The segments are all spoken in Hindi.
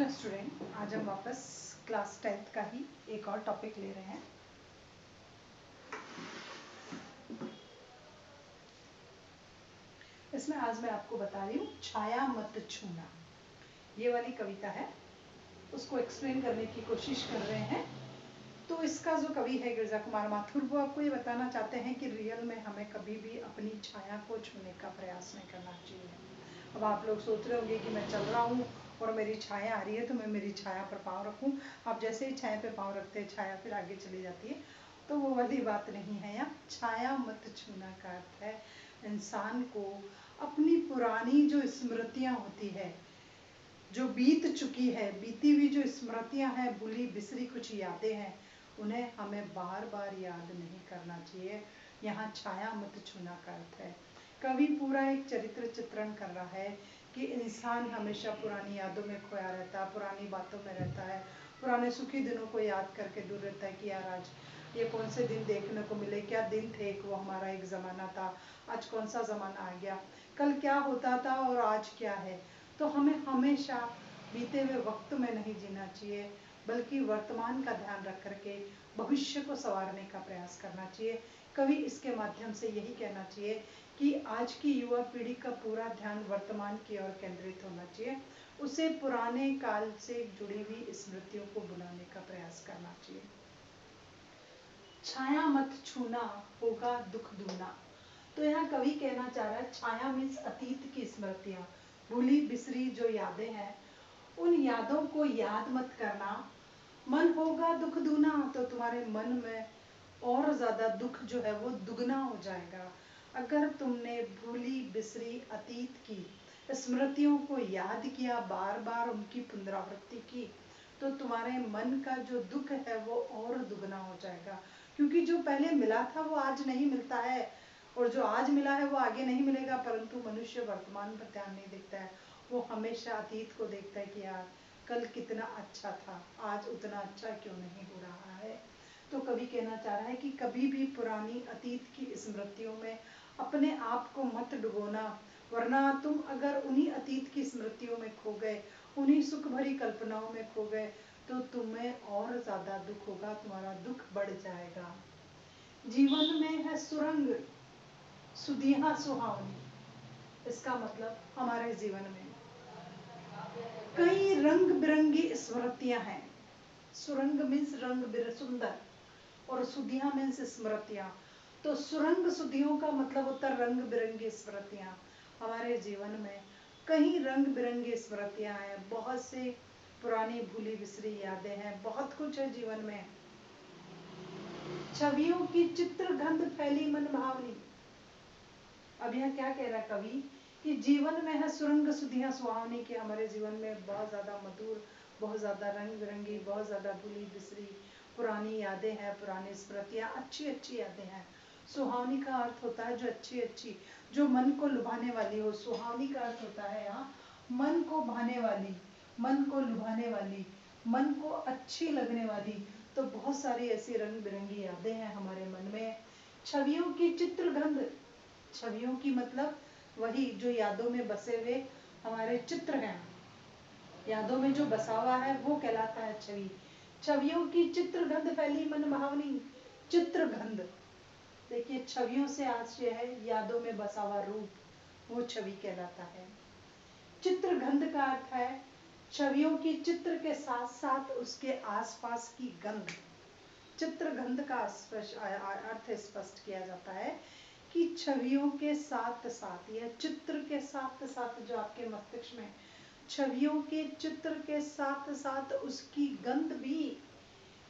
हेलो स्टूडेंट, आज हम वापस क्लास 10th का ही एक और टॉपिक ले रहे हैं। इसमें आज मैं आपको बता रही हूँ छाया मत छूना। ये वाली कविता है, उसको एक्सप्लेन करने की कोशिश कर रहे हैं। तो इसका जो कवि है गिरजा कुमार माथुर, वो आपको ये बताना चाहते हैं कि रियल में हमें कभी भी अपनी छाया को छूने का प्रयास नहीं करना चाहिए। अब आप लोग सोच रहे होंगे कि मैं चल रहा हूँ और मेरी छाया आ रही है तो मैं मेरी छाया पर पाँव रखूँ। आप जैसे ही छाया पे पाँव रखते हैं छाया फिर आगे चली जाती है, तो वो वाली बात नहीं है। यहाँ छाया मत छूना का अर्थ है इंसान को अपनी पुरानी जो स्मृतियाँ होती है, जो बीत चुकी है, बीती हुई जो स्मृतियाँ हैं, भूली बिसरी कुछ यादें हैं, उन्हें हमें बार बार याद नहीं करना चाहिए। यहाँ छाया मत छूना का अर्थ है, कवि पूरा एक चरित्र चित्रण कर रहा है कि इंसान हमेशा पुरानी यादों में खोया रहता है, पुरानी बातों में रहता है, पुराने सुखी दिनों को याद करके दूर रहता है कि यार आज ये कौन से दिन देखने को मिले, क्या दिन थे, वो हमारा एक ज़माना था, आज कौन सा ज़माना आ गया, कल क्या होता था और आज क्या है। तो हमें हमेशा बीते हुए वक्त में नहीं जीना चाहिए, बल्कि वर्तमान का ध्यान रख करके भविष्य को संवारने का प्रयास करना चाहिए। कवि इसके माध्यम से यही कहना चाहिए कि आज की युवा पीढ़ी का पूरा ध्यान वर्तमान की ओर केंद्रित होना चाहिए, उसे पुराने काल से जुड़ी हुई स्मृतियों को बुलाने का प्रयास करना चाहिए। छाया मत छूना होगा दुख दूना। तो यहाँ कवि कहना चाह रहा है छाया मीन्स अतीत की स्मृतियाँ, भूली बिसरी जो यादें हैं, उन यादों को याद मत करना। मन होगा दुख दूना, तो तुम्हारे मन में और ज़्यादा दुख जो है वो दुगना हो जाएगा। अगर तुमने भूली बिसरी अतीत की स्मृतियों को याद किया, बार बार उनकी पुनरावृत्ति की, तो तुम्हारे मन का जो दुख है वो और दुगना हो जाएगा। क्योंकि जो पहले मिला था वो आज नहीं मिलता है, और जो आज मिला है वो आगे नहीं मिलेगा। परंतु मनुष्य वर्तमान पर ध्यान नहीं देता है, वो हमेशा अतीत को देखता है कि यार कल कितना अच्छा था, आज उतना अच्छा क्यों नहीं हो रहा है। तो कवि कहना चाह रहा है कि कभी भी पुरानी अतीत की स्मृतियों में अपने आप को मत डुबोना, वरना तुम अगर उन्हीं अतीत की स्मृतियों में खो गए, उन्हीं सुख भरी कल्पनाओं में खो गए, तो तुम्हें और ज़्यादा दुख होगा, तुम्हारा दुख बढ़ जाएगा। जीवन में है सुरंग सुदिहा सुहावनी, इसका मतलब हमारे जीवन में कई रंग बिरंगी स्मृतियां हैं। सुरंग मीन्स रंग सुंदर, और सुधिया मीन्स स्मृतियां। तो सुरंग सुधियों का मतलब होता है रंग बिरंगी स्मृतियां। हमारे जीवन में कई रंग बिरंगी स्मृतियां हैं, बहुत सी पुरानी भूली बिसरी यादें हैं, बहुत कुछ है जीवन में। छवियों की चित्र गंध फैली मन भावनी। अब यह क्या कह रहा है कवि कि जीवन में है सुरंग सुधियां सुहावनी, के हमारे जीवन में बहुत ज्यादा मधुर, बहुत ज्यादा रंग बिरंगी, बहुत ज्यादा भूली बिसरी पुरानी यादें हैं, पुरानी स्मृतियां, अच्छी अच्छी यादें हैं। सुहावनी का अर्थ होता है जो अच्छी अच्छी, जो मन को लुभाने वाली हो। सुहावनी का अर्थ होता है यहाँ मन को भाने वाली, मन को लुभाने वाली, मन को अच्छी लगने वाली। तो बहुत सारी ऐसी रंग बिरंगी यादें हैं हमारे मन में। छवियों की चित्रगंध, छवियों की मतलब वही जो यादों में बसे हुए हमारे चित्र हैं, यादों में जो बसा हुआ है वो कहलाता है छवि। छवियों की चित्रगंध फैली मन भावनी। चित्रगंध, देखिए छवियों से आशय है यादों में बसा हुआ रूप, वो छवि कहलाता है। चित्रगंध का अर्थ है छवियों की चित्र के साथ साथ उसके आसपास की गंध। चित्रगंध का अर्थ स्पष्ट किया जाता है कि छवियों के साथ साथ या चित्र के साथ साथ जो आपके मस्तिष्क में, छवियों के चित्र के साथ साथ उसकी गंध भी,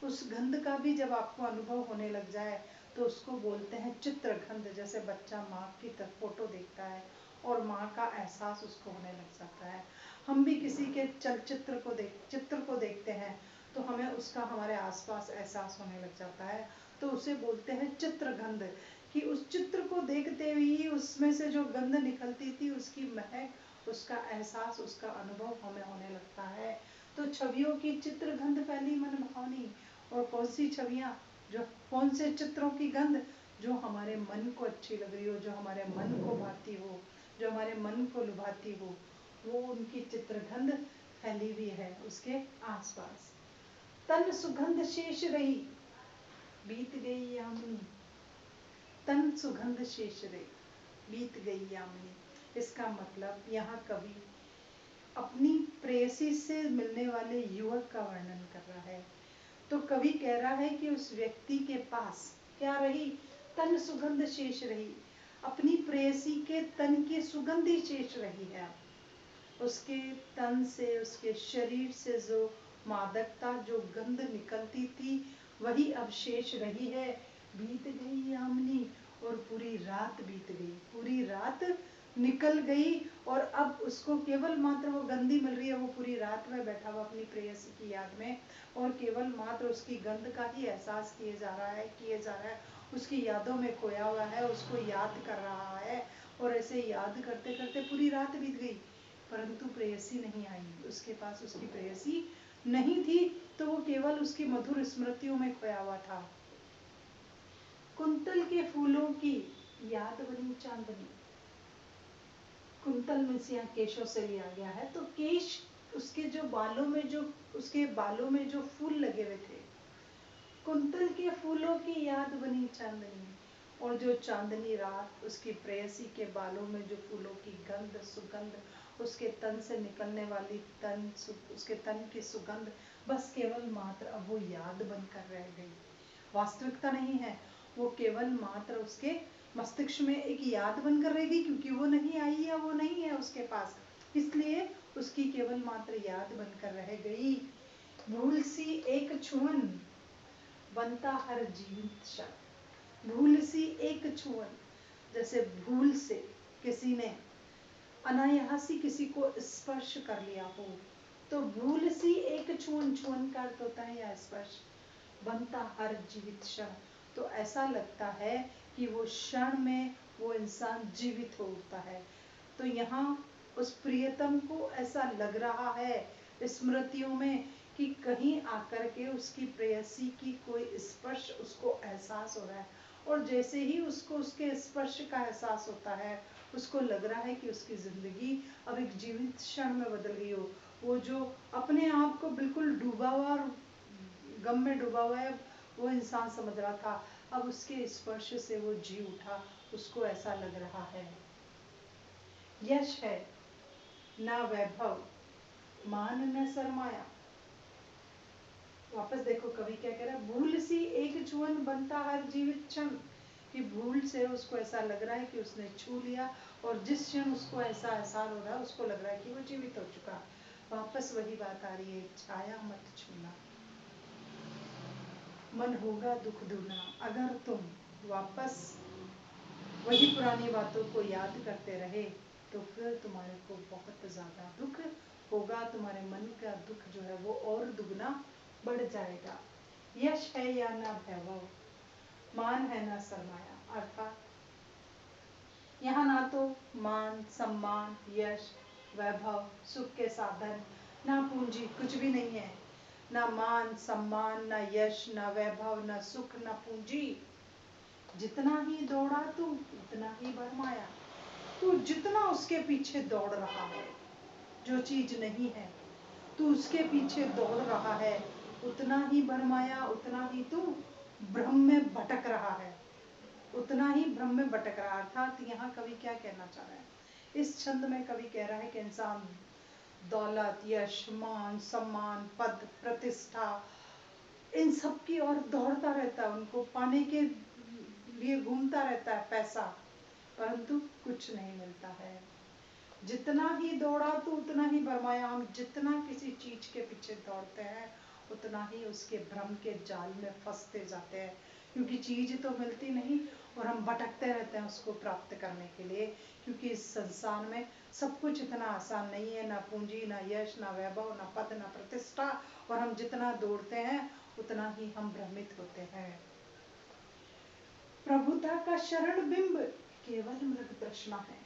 उस गंध का भी जब आपको अनुभव होने लग जाए तो उसको बोलते हैं चित्रगंध। जैसे बच्चा माँ की फोटो देखता है और माँ का एहसास उसको होने लग जाता है। हम भी किसी के चित्र को देखते हैं तो हमें उसका हमारे आसपास एहसास होने लग जाता है, तो उसे बोलते हैं चित्रगंध। कि उस चित्र को देखते हुए उसमें से जो गंध निकलती थी, उसकी महक, उसका एहसास, उसका अनुभव हमें होने लगता है। तो छवियों की चित्रगंध फैली मन भावनी। और कौन सी छवियाँ, जो कौन से चित्रों की गंध, जो हमारे मन को अच्छी लग रही हो, जो हमारे मन को भाती हो, जो हमारे मन को लुभाती हो, वो उनकी चित्रगंध फैली हुई है उसके आसपास। तन सुगंध शेष रही, बीत गई यामिनी। तन सुगंध शेष रही, बीत गई यामिनी। इसका मतलब यहाँ कवि अपनी प्रेयसी से मिलने वाले युवक का वर्णन कर रहा है। तो कवि कह रहा है कि उस व्यक्ति के पास क्या रही, तन सुगंध शेष रही, अपनी प्रेयसी के तन की सुगंध ही शेष रही है। उसके तन से, उसके शरीर से जो मादकता, जो गंध निकलती थी, वही अब शेष रही है। बीत गई यामिनी, और पूरी रात बीत गई, पूरी रात निकल गई, और अब उसको केवल मात्र वो गंदी मिल रही है। वो पूरी रात में बैठा हुआ अपनी प्रेयसी की याद में, और केवल मात्र उसकी गंध का ही एहसास किए जा रहा है, उसकी यादों में खोया हुआ है, उसको याद कर रहा है। और ऐसे याद करते करते पूरी रात बीत गई, परंतु प्रेयसी नहीं आई, उसके पास उसकी प्रेयसी नहीं थी। तो वो केवल उसकी मधुर स्मृतियों में खोया हुआ था। कुंतल के फूलों की याद बनी चांदनी। कुंतल में से यहाँ केशों से लिया गया है। तो केश, उसके जो बालों में, जो उसके बालों में जो फूल लगे हुए थे, कुंतल के फूलों की याद बनी चांदनी। और जो चांदनी रात उसकी प्रेयसी के बालों में जो फूलों की गंध, सुगंध, उसके तन से निकलने वाली उसके तन की सुगंध, बस केवल मात्र अब वो याद बनकर रह गई, वास्तविकता नहीं है। वो केवल मात्र उसके मस्तिष्क में एक याद बनकर रह गई, क्योंकि वो नहीं आई या वो नहीं है उसके पास, इसलिए उसकी केवल मात्र याद बनकर रह गई। भूल सी एक छुअन, बनता हर जीवित क्षण। भूल सी एक छुअन, जैसे भूल से किसी ने अनायासी किसी को स्पर्श कर लिया हो, तो भूल सी एक छुअन, छुअन का अर्थ होता है या स्पर्श, बनता हर जीवित क्षण। तो ऐसा लगता है कि वो क्षण में वो इंसान जीवित हो उठता है। तो यहाँ उस प्रियतम को ऐसा लग रहा है स्मृतियों में कि कहीं आकर के उसकी प्रेयसी की कोई स्पर्श उसको एहसास हो रहा है, और जैसे ही उसको उसके स्पर्श का एहसास होता है, उसको लग रहा है कि उसकी जिंदगी अब एक जीवित क्षण में बदल गई हो। वो जो अपने आप को बिल्कुल डूबा हुआ और गम में डूबा हुआ है, वो इंसान समझ रहा था, अब उसके स्पर्श से वो जी उठा, उसको ऐसा लग रहा है। यश है ना वैभव, मान न शर्माया। वापस देखो कवि क्या कह रहा है, भूल सी एक छुअन, बनता हर जीवित क्षण। कि भूल से उसको ऐसा लग रहा है कि उसने छू लिया, और जिस क्षण उसको ऐसा एहसास हो रहा है, उसको लग रहा है कि वो जीवित हो चुका। वापस वही बात आ रही है, छाया मत छूना, मन होगा दुख दूना। अगर तुम वापस वही पुरानी बातों को याद करते रहे, तो फिर तुम्हारे को बहुत ज्यादा दुख होगा, तुम्हारे मन का दुख जो है वो और दुगना बढ़ जाएगा। यश है या ना वैभव, मान है ना सरमाया, अर्थात यहाँ ना तो मान, सम्मान, यश, वैभव, सुख के साधन, ना पूंजी, कुछ भी नहीं है। ना मान, सम्मान, ना यश, ना वैभव, ना सुख, ना पूंजी। जितना ही दौड़ा तू उतना ही भरमाया। तू जितना उसके पीछे दौड़ रहा है, जो चीज नहीं है, तू उसके पीछे दौड़ रहा है, उतना ही भरमाया, उतना ही तू भ्रम में भटक रहा है, उतना ही भ्रम में भटक रहा है। अर्थात यहाँ कवि क्या कहना चाह रहा है, इस छंद में कवि कह रहा है कि इंसान दौलत, यश, मान, सम्मान, पद, प्रतिष्ठा, इन सब की ओर दौड़ता रहता है, उनको पाने के लिए घूमता रहता है, पैसा, परंतु कुछ नहीं मिलता है। जितना ही दौड़ा तो उतना ही भरमाया। हम जितना किसी चीज के पीछे दौड़ते हैं, उतना ही उसके भ्रम के जाल में फंसते जाते हैं, क्योंकि चीज तो मिलती नहीं, और हम भटकते रहते हैं उसको प्राप्त करने के लिए, क्योंकि इस संसार में सब कुछ इतना आसान नहीं है, ना पूंजी, ना यश, ना वैभव, ना पद, ना प्रतिष्ठा, और हम जितना दौड़ते हैं उतना ही हम भ्रमित होते हैं। प्रभुता का शरण बिंब केवल मृग तृष्णा है।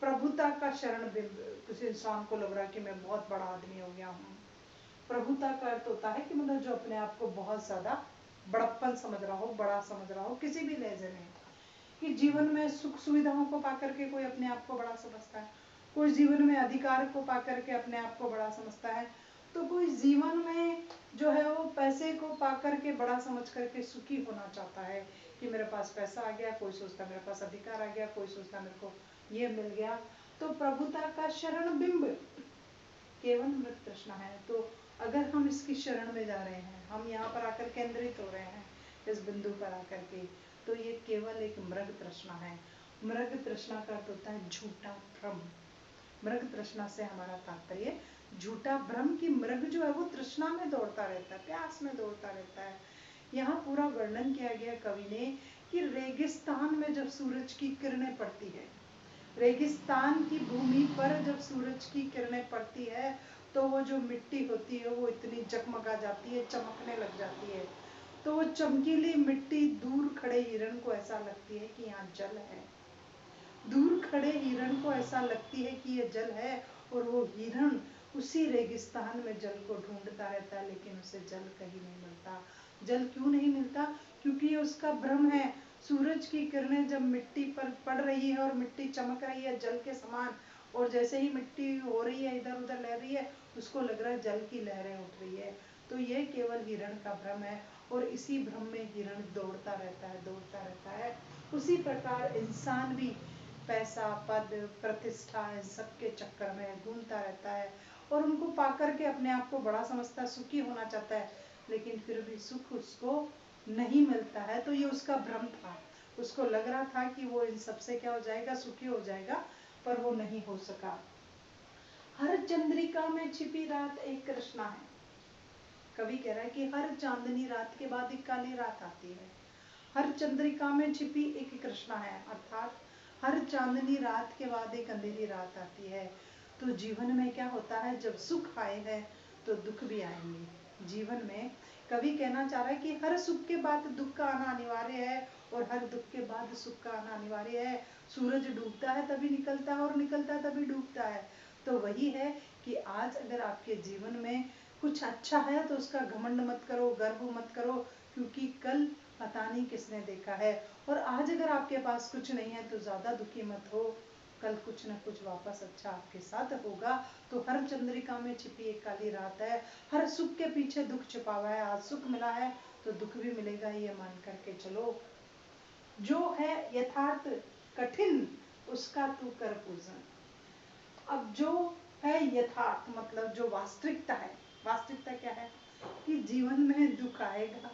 प्रभुता का शरण बिंब, किसी इंसान को लग रहा है कि मैं बहुत बड़ा आदमी हो गया हूँ। प्रभुता का अर्थ होता है कि मतलब जो अपने आप को बहुत ज्यादा बड़प्पन समझ रहा हो, बड़ा समझ रहा हो, किसी भी लहजे में, कि जीवन में सुख सुविधाओं को पाकर के कोई अपने आप को बड़ा समझता है, कोई जीवन में अधिकार को पाकर के अपने आप को बड़ा समझता है, तो कोई जीवन में जो है वो पैसे को पाकर के बड़ा समझ करके सुखी होना चाहता है कि मेरे पास पैसा आ गया, कोई सोचता मेरे पास अधिकार आ गया, कोई सोचता मेरे को ये मिल गया। तो प्रभुता का शरण बिंब केवल मृत तृष्णा है। तो अगर हम इसकी शरण में जा रहे हैं, हम यहाँ पर आकर केंद्रित हो रहे हैं इस बिंदु पर आकर के, तो ये केवल एक मृग तृष्णा है। मृग तृष्णा का अर्थ होता है झूठा भ्रम। मृग तृष्णा से हमारा तात्पर्य झूठा भ्रम की मृग जो है वो तृष्णा में दौड़ता रहता है, प्यास में दौड़ता रहता है। यहाँ पूरा वर्णन किया गया कवि ने कि रेगिस्तान में जब सूरज की किरणें पड़ती है, रेगिस्तान की भूमि पर जब सूरज की किरणें पड़ती है तो वो जो मिट्टी होती है वो इतनी जगमगा जाती है, चमकने लग जाती है। तो वो चमकीली मिट्टी दूर खड़े हिरण को ऐसा लगती है कि यहाँ जल है। दूर खड़े हिरण को ऐसा लगती है कि ये जल है, और वो हिरण उसी रेगिस्तान में जल को ढूंढता रहता है, लेकिन उसे जल कहीं नहीं मिलता। जल क्यों नहीं मिलता? क्योंकि ये उसका भ्रम है। सूरज की किरणें जब मिट्टी पर पड़ रही है और मिट्टी चमक रही है जल के समान, और जैसे ही मिट्टी हो रही है इधर उधर लहर रही है, उसको लग रहा है जल की लहरें उठ रही है। तो ये केवल हिरण का भ्रम है, और इसी भ्रम में हिरण दौड़ता रहता है, दौड़ता रहता है। उसी प्रकार इंसान भी पैसा, पद, प्रतिष्ठा, इन सबके चक्कर में घूमता रहता है, और उनको पाकर के अपने आप को बड़ा समझता है, सुखी होना चाहता है, लेकिन फिर भी सुख उसको नहीं मिलता है। तो ये उसका भ्रम था। उसको लग रहा था कि वो इन सबसे क्या हो जाएगा, सुखी हो जाएगा, पर वो नहीं हो सका। हर चंद्रिका में छिपी रात एक कृष्णा है। कवि कह रहा है कि हर चांदनी रात के बाद एक काली रात आती है। हर चंद्रिका में छिपी एक कृष्णा है, अर्थात हर चांदनी रात के बाद एक अंधेरी रात आती है। तो जीवन में क्या होता है, जब सुख आए हैं तो दुख भी आएंगे। जीवन में कवि कहना चाह रहा है कि हर सुख के बाद दुख का आना अनिवार्य है, और हर दुख के बाद सुख का आना अनिवार्य है। सूरज डूबता है तभी निकलता है, और निकलता है तभी डूबता है। तो वही है कि आज अगर आपके जीवन में कुछ अच्छा है तो उसका घमंड मत करो, गर्व मत करो, क्योंकि कल पता नहीं किसने देखा है। और आज अगर आपके पास कुछ नहीं है तो ज्यादा दुखी मत हो, कल कुछ न कुछ वापस अच्छा आपके साथ होगा। तो हर चंद्रिका में छिपी एक काली रात है, हर सुख के पीछे दुख छिपा हुआ है। आज सुख मिला है तो दुख भी मिलेगा, ये मान करके चलो। जो है यथार्थ कठिन उसका तू कर पूजन। अब जो है यथार्थ मतलब जो वास्तविकता है, वास्तविकता क्या है कि जीवन में दुख आएगा,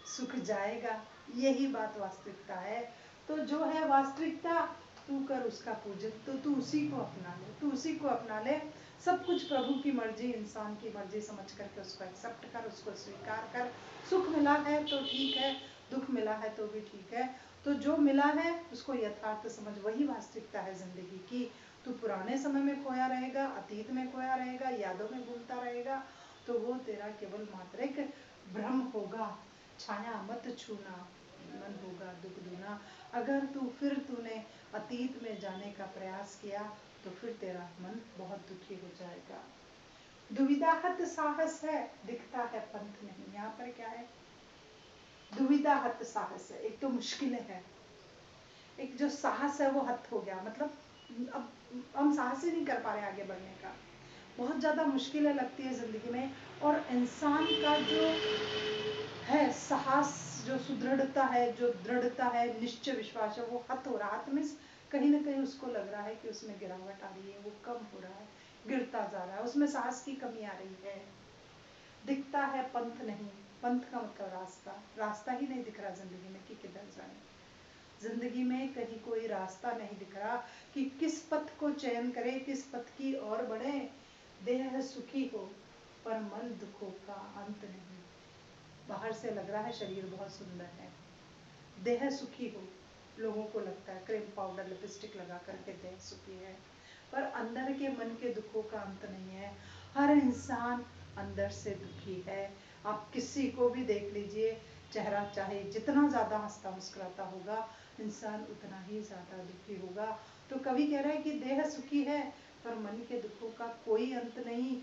सुख जाएगा, यही बात वास्तविकता है। तो जो है वास्तविकता तू कर उसका पूजन। तो तू उसी को अपना ले, तू उसी को अपना ले। सब कुछ प्रभु की मर्जी, इंसान की मर्जी समझ करके उसको एक्सेप्ट कर, उसको स्वीकार कर। सुख मिला है तो ठीक है, दुख मिला है तो भी ठीक है। तो जो मिला है उसको यथार्थ समझ, वही वास्तविकता है जिंदगी की। तू पुराने समय में खोया रहेगा, अतीत में खोया रहेगा, यादों में घूमता रहेगा, तो वो तेरा केवल मात्र एक भ्रम होगा। छाया मत छूना, मन होगा दुख दूना। अगर तूने अतीत में जाने का प्रयास किया तो फिर तेरा मन बहुत दुखी हो जाएगा। दुविधाहत साहस है, दिखता है पंथ नहीं। यहाँ पर क्या है, दुविधाहत साहस है। एक तो मुश्किलें है, एक जो साहस है वो हत हो गया, मतलब अब हम साहस ही नहीं कर पा रहे आगे बढ़ने का। बहुत ज्यादा मुश्किलें लगती है जिंदगी में, और इंसान का जो है साहस, जो सुदृढ़ता है, जो दृढ़ता है, निश्चय विश्वास है, वो हत हो रहा है। मीन्स कहीं ना कहीं उसको लग रहा है कि उसमें गिरावट आ रही है, वो कम हो रहा है, गिरता जा रहा है, उसमें साहस की कमी आ रही है। दिखता है पंथ नहीं, पंथ का मतलब रास्ता, रास्ता ही नहीं दिख रहा जिंदगी में कि किधर जाए। जिंदगी में कहीं कोई रास्ता नहीं दिख रहा कि किस पथ को चयन करे, किस पथ की ओर बढ़े। देह सुखी हो पर मन दुखों का अंत नहीं। बाहर से लग रहा है शरीर बहुत सुंदर है, देह सुखी हो, लोगों को लगता है क्रीम पाउडर लिपस्टिक लगा करके देह सुखी है, पर अंदर के मन के दुखों का अंत नहीं है। हर इंसान अंदर से दुखी है। आप किसी को भी देख लीजिए, चेहरा चाहे जितना ज्यादा हंसता मुस्कुराता होगा, इंसान उतना ही ज्यादा दुखी होगा। तो कवि कह रहा है कि देह सुखी है पर मन के दुखों का कोई अंत नहीं,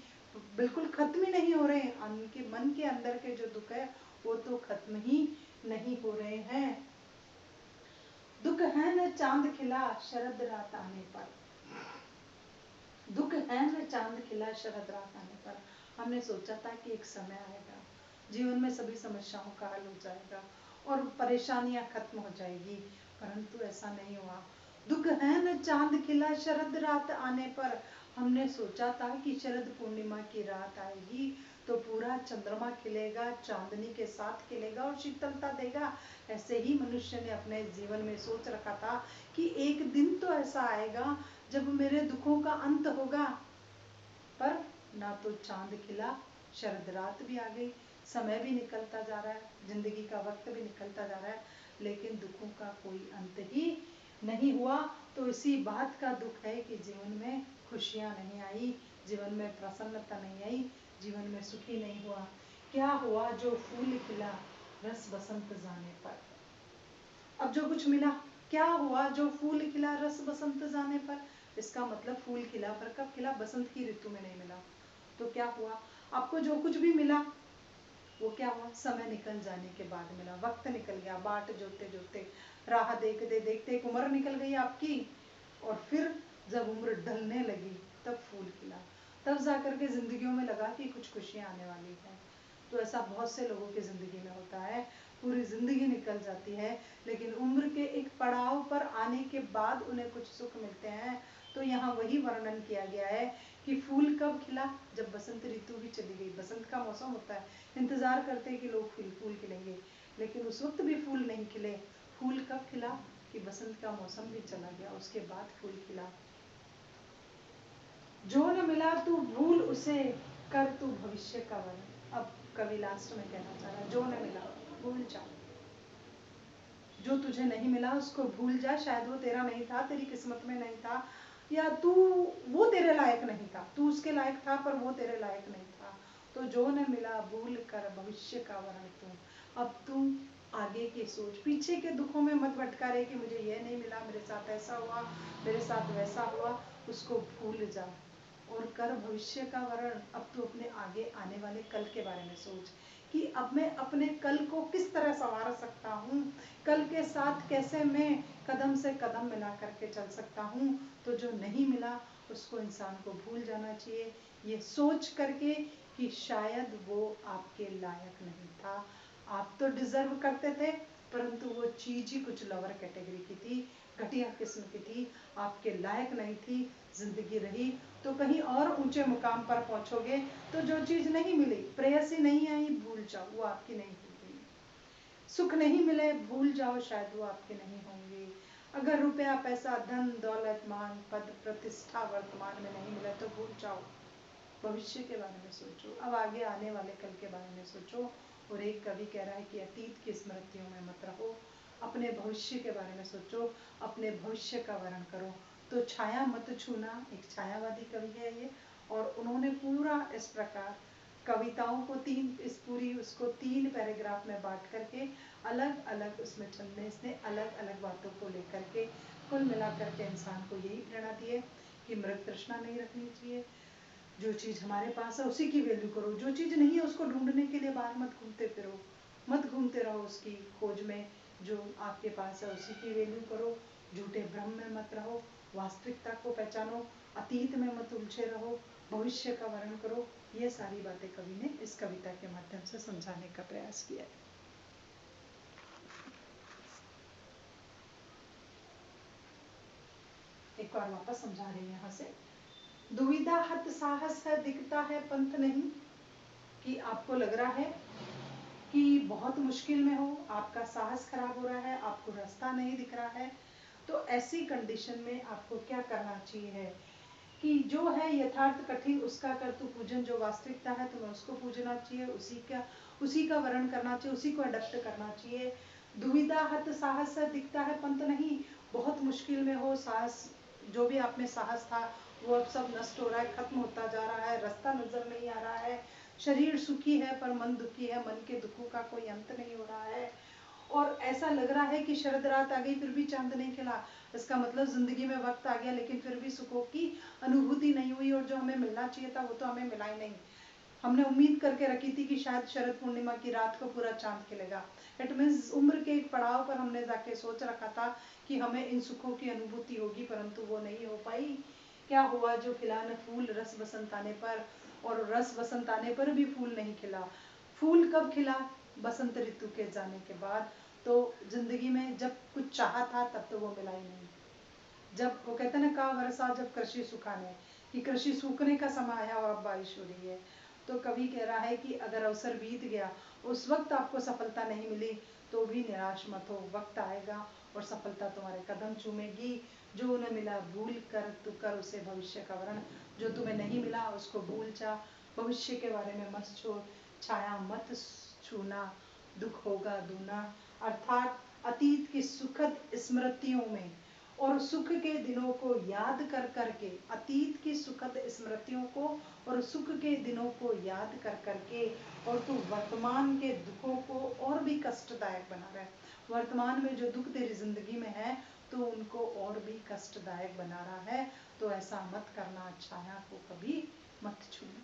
बिल्कुल खत्म ही नहीं हो रहे। उनके मन के अंदर के जो दुख है वो तो खत्म ही नहीं हो रहे हैं। दुख है न चांद खिला शरद रात आने पर। दुख है न चांद खिला शरद रात आने पर। हमने सोचा था कि एक समय आएगा, जीवन में सभी समस्याओं का हल हो जाएगा और परेशानियां खत्म हो जाएगी, परंतु ऐसा नहीं हुआ। दुख है न चांद खिला शरद रात आने पर। हमने सोचा था कि शरद पूर्णिमा की रात आएगी तो पूरा चंद्रमा खिलेगा, चांदनी के साथ खिलेगा और शीतलता देगा। ऐसे ही मनुष्य ने अपने जीवन में सोच रखा था कि एक दिन तो ऐसा आएगा जब मेरे दुखों का अंत होगा, पर ना तो चांद खिला, शरद रात भी आ गई, समय भी निकलता जा रहा है, जिंदगी का वक्त भी निकलता जा रहा है, लेकिन दुखों का कोई अंत ही नहीं हुआ। तो इसी बात का दुख है कि जीवन में खुशियां नहीं आई, जीवन में प्रसन्नता नहीं आई, जीवन में सुखी नहीं हुआ। क्या हुआ जो फूल खिला रस बसंत जाने पर। अब जो कुछ मिला, क्या हुआ जो फूल खिला रस बसंत जाने पर। इसका मतलब फूल खिला, पर कब खिला, बसंत की ऋतु में नहीं मिला। तो क्या हुआ, आपको जो कुछ भी मिला वो क्या हुआ, समय निकल जाने के बाद मिला, वक्त निकल गया, बाट जोते जोते, राह देखते देखते एक उम्र निकल गई आपकी, और फिर जब उम्र ढलने लगी तब फूल खिला, तब जाकर के जिंदगियों में लगा कि कुछ खुशियां आने वाली है। तो ऐसा बहुत से लोगों की जिंदगी में होता है, पूरी जिंदगी निकल जाती है, लेकिन उम्र के एक पड़ाव पर आने के बाद उन्हें कुछ सुख मिलते हैं। तो यहाँ वही वर्णन किया गया है कि फूल कब खिला, जब बसंत ऋतु भी चली गई, बसंत का मौसम होता है, इंतजार करते हैं कि लोग फूल खिलेंगे, लेकिन उस वक्त भी फूल नहीं खिले। फूल कब खिला कि बसंत का मौसम भी चला गया, उसके बाद फूल खिला। जो न मिला तू भूल उसे, कर तू भविष्य का वर्ण। अब कवि लास्ट में कहना चाह रहा है, जो न मिला भूल जा, जो तुझे नहीं मिला उसको भूल जा, शायद वो तेरा नहीं था, तेरी किस्मत में नहीं था, या तू, वो तेरे लायक नहीं था, तू उसके लायक था पर वो तेरे लायक नहीं था। तो जो न मिला भूल कर भविष्य का वर्ण तू। अब तुम आगे की सोच, पीछे के दुखों में मत भटका रहे कि मुझे ये नहीं मिला, मेरे साथ ऐसा हुआ, मेरे साथ वैसा हुआ, उसको भूल जा और कर भविष्य का वर्ण। अब तू अपने आगे आने वाले कल के बारे में सोच कि अब मैं अपने कल को किस तरह संवार सकता हूँ, कल के साथ कैसे मैं कदम से कदम मिला करके चल सकता हूँ। तो जो नहीं मिला उसको इंसान को भूल जाना चाहिए, ये सोच करके कि शायद वो आपके लायक नहीं था। आप तो डिजर्व करते थे, परंतु वो चीज ही कुछ लोअर कैटेगरी की थी, घटिया किस्म की थी, आपके लायक नहीं थी। जिंदगी रही तो कहीं और ऊंचे मुकाम पर पहुंचोगे। तो जो चीज नहीं मिली, प्रेयसी नहीं आई, भूल जाओ, वो आपकी नहीं होगी। सुख नहीं मिले, भूल जाओ, शायद वो आपके नहीं होंगे। अगर रुपया पैसा धन दौलत मान पद प्रतिष्ठा वर्तमान में नहीं मिला तो भूल जाओ, भविष्य के बारे में सोचो, अब आगे आने वाले कल के बारे में सोचो। और एक कवि कह रहा है कि अतीत की स्मृतियों में मत रहो, अपने भविष्य के बारे में सोचो, अपने भविष्य का वर्ण करो। तो छाया मत छूना एक छायावादी कवि है ये, और उन्होंने पूरा इस प्रकार कविताओं को इस पूरी उसको 3 पैराग्राफ में बांट करके अलग अलग उसमें छंद ने अलग अलग बातों को लेकर के कुल मिलाकर के इंसान को यही प्रेरणा दी है कि मृग तृष्णा नहीं रखनी चाहिए, जो चीज़ हमारे पास है उसी की वैल्यू करो, जो चीज़ नहीं है उसको ढूंढने के लिए बाहर मत घूमते फिरो, मत घूमते रहो उसकी खोज में, जो आपके पास है उसी की वैल्यू करो, झूठे भ्रम में मत रहो, वास्तविकता को पहचानो, अतीत में मत उलझे रहो, भविष्य का वर्ण करो। ये सारी बातें कवि ने इस कविता के माध्यम से समझाने का प्रयास किया है। एक बार वापस समझा रही हूँ यहाँ से। दुविधा हत साहस है दिखता है पंथ नहीं, कि आपको लग रहा है कि बहुत मुश्किल में हो, आपका साहस खराब हो रहा है, आपको रास्ता नहीं दिख रहा है, तो ऐसी कंडीशन में आपको क्या करना चाहिए है कि जो है यथार्थ कठिन उसका कर तू पूजन, जो वास्तविकता है तुम्हें उसको पूजना चाहिए, उसी का वर्ण करना चाहिए, उसी को अडप्ट करना चाहिए। दुविधा हत साहस है दिखता है पंथ नहीं, बहुत मुश्किल में हो, साहस जो भी आप में साहस था वो अब सब नष्ट हो रहा है, खत्म होता जा रहा है, रास्ता नजर नहीं आ रहा है, शरीर सुखी है पर मन दुखी है, मन के दुखों का कोई अंत नहीं हो रहा है, और ऐसा लग रहा है कि शरद रात आ गई फिर भी चांद नहीं खिला। इसका मतलब जिंदगी में वक्त आ गया लेकिन फिर भी सुखों की अनुभूति नहीं हुई, और जो हमें मिलना चाहिए था वो तो हमें मिला ही नहीं। हमने उम्मीद करके रखी थी कि शायद शरद पूर्णिमा की रात को पूरा चांद खिलेगा। इट मीन्स उम्र के एक पड़ाव पर हमने जाके सोच रखा था कि हमें इन सुखों की अनुभूति होगी, परंतु वो नहीं हो पाई। क्या हुआ जो खिला न फूल रस बसंत आने पर, और रस बसंत आने पर भी फूल नहीं खिला। फूल कब खिला? बसंत ऋतु के जाने के बाद। तो जिंदगी में जब कुछ चाहा था तब तो वो मिला ही नहीं। जब वो कहते हैं ना, का वर्षा जब कृषि सुखाने, कि कृषि सूखने का समय आया और अब बारिश हो रही है। तो कवि कह रहा है कि अगर अवसर बीत गया, उस वक्त आपको सफलता नहीं मिली तो भी निराश मत हो, वक्त आएगा और सफलता तुम्हारे कदम चूमेगी। जो उन्हें मिला भूल कर तू कर उसे भविष्य का वर्ण, जो तुम्हें नहीं मिला उसको भूल जा, भविष्य के बारे में मत छोड़, छाया मत छूना, दुख होगा दूना। अर्थात अतीत की सुखद स्मृतियों में और सुख के दिनों को याद कर करके, अतीत की सुखद स्मृतियों को और सुख के दिनों को याद कर करके, और तू वर्तमान के दुखों को और भी कष्टदायक बना रहा है। वर्तमान में जो दुख तेरी जिंदगी में है तो उनको और भी कष्टदायक बना रहा है। तो ऐसा मत करना, छाया को कभी मत छूना।